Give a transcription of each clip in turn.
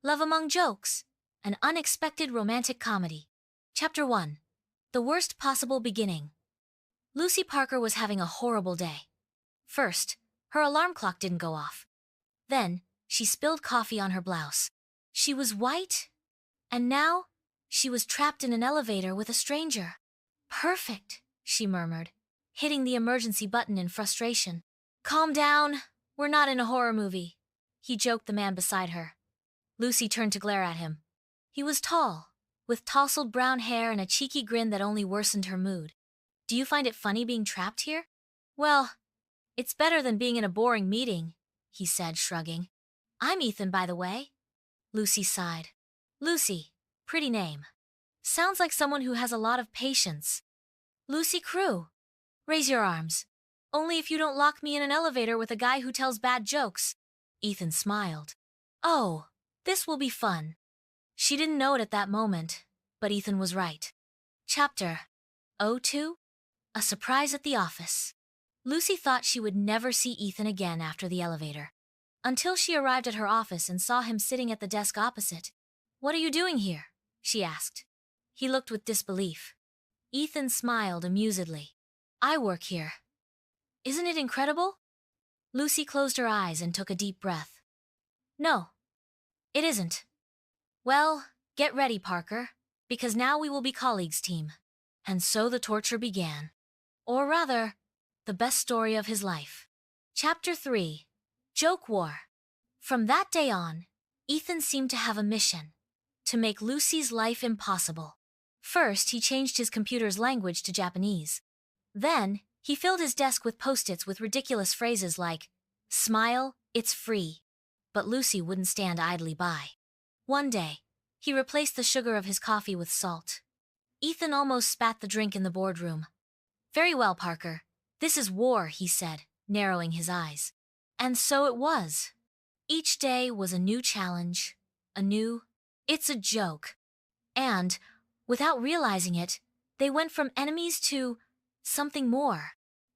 Love Among Jokes, an unexpected romantic comedy. Chapter 1. The Worst Possible Beginning. Lucy Parker was having a horrible day. First, her alarm clock didn't go off. Then, she spilled coffee on her blouse. She was white, and now, she was trapped in an elevator with a stranger. Perfect, she murmured, hitting the emergency button in frustration. Calm down, we're not in a horror movie, he joked the man beside her. Lucy turned to glare at him. He was tall, with tousled brown hair and a cheeky grin that only worsened her mood. Do you find it funny being trapped here? Well, it's better than being in a boring meeting, he said, shrugging. I'm Ethan, by the way. Lucy sighed. Lucy, pretty name. Sounds like someone who has a lot of patience. Lucy Crew. Raise your arms. Only if you don't lock me in an elevator with a guy who tells bad jokes. Ethan smiled. Oh, this will be fun. She didn't know it at that moment, but Ethan was right. Chapter 02. A Surprise at the Office. Lucy thought she would never see Ethan again after the elevator, until she arrived at her office and saw him sitting at the desk opposite. What are you doing here? She asked. He looked with disbelief. Ethan smiled amusedly. I work here. Isn't it incredible? Lucy closed her eyes and took a deep breath. No, it isn't. Well, get ready, Parker, because now we will be colleagues team. And so the torture began. Or rather, the best story of his life. Chapter 3. Joke War. From that day on, Ethan seemed to have a mission: to make Lucy's life impossible. First, he changed his computer's language to Japanese. Then, he filled his desk with post-its with ridiculous phrases like, "Smile, it's free." But Lucy wouldn't stand idly by. One day, he replaced the sugar of his coffee with salt. Ethan almost spat the drink in the boardroom. Very well, Parker. This is war, he said, narrowing his eyes. And so it was. Each day was a new challenge, a new, it's a joke. And, without realizing it, they went from enemies to something more.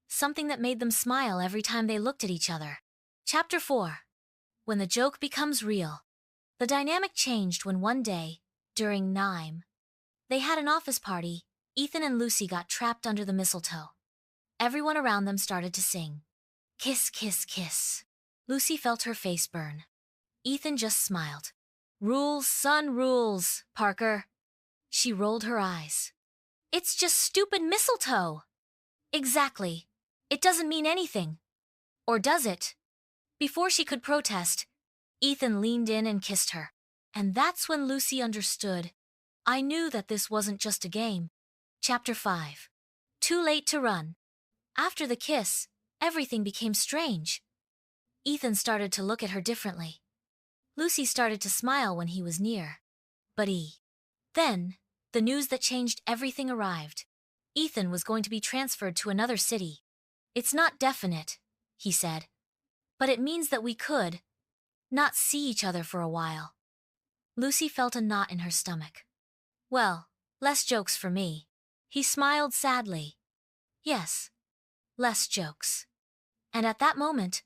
Something that made them smile every time they looked at each other. Chapter 4. When the joke becomes real. The dynamic changed when one day, during Nime, they had an office party. Ethan and Lucy got trapped under the mistletoe. Everyone around them started to sing. Kiss, kiss, kiss. Lucy felt her face burn. Ethan just smiled. Rules, son, rules, Parker. She rolled her eyes. It's just stupid mistletoe. Exactly. It doesn't mean anything. Or does it? Before she could protest, Ethan leaned in and kissed her. And that's when Lucy understood. I knew that this wasn't just a game. Chapter 5. Too late to run. After the kiss, everything became strange. Ethan started to look at her differently. Lucy started to smile when he was near. But Then, the news that changed everything arrived. Ethan was going to be transferred to another city. It's not definite, he said. But it means that we could not see each other for a while. Lucy felt a knot in her stomach. Well, less jokes for me. He smiled sadly. Yes, less jokes. And at that moment,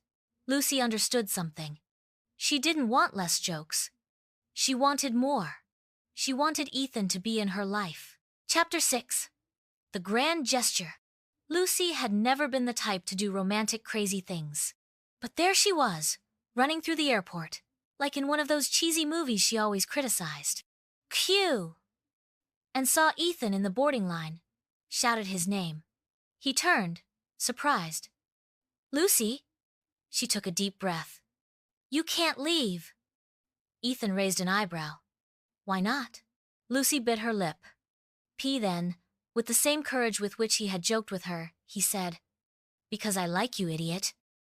Lucy understood something. She didn't want less jokes. She wanted more. She wanted Ethan to be in her life. Chapter 6. The Grand Gesture. Lucy had never been the type to do romantic, crazy things. But there she was, running through the airport, like in one of those cheesy movies she always criticized. Cue! And saw Ethan in the boarding line, shouted his name. He turned, surprised. Lucy? She took a deep breath. You can't leave. Ethan raised an eyebrow. Why not? Lucy bit her lip. Then, with the same courage with which he had joked with her, he said, Because I like you, idiot.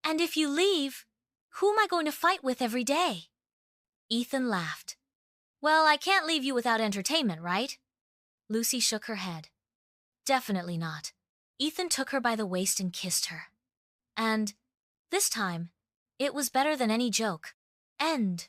And if you leave, who am I going to fight with every day? Ethan laughed. Well, I can't leave you without entertainment, right? Lucy shook her head. Definitely not. Ethan took her by the waist and kissed her. And, this time, it was better than any joke. End.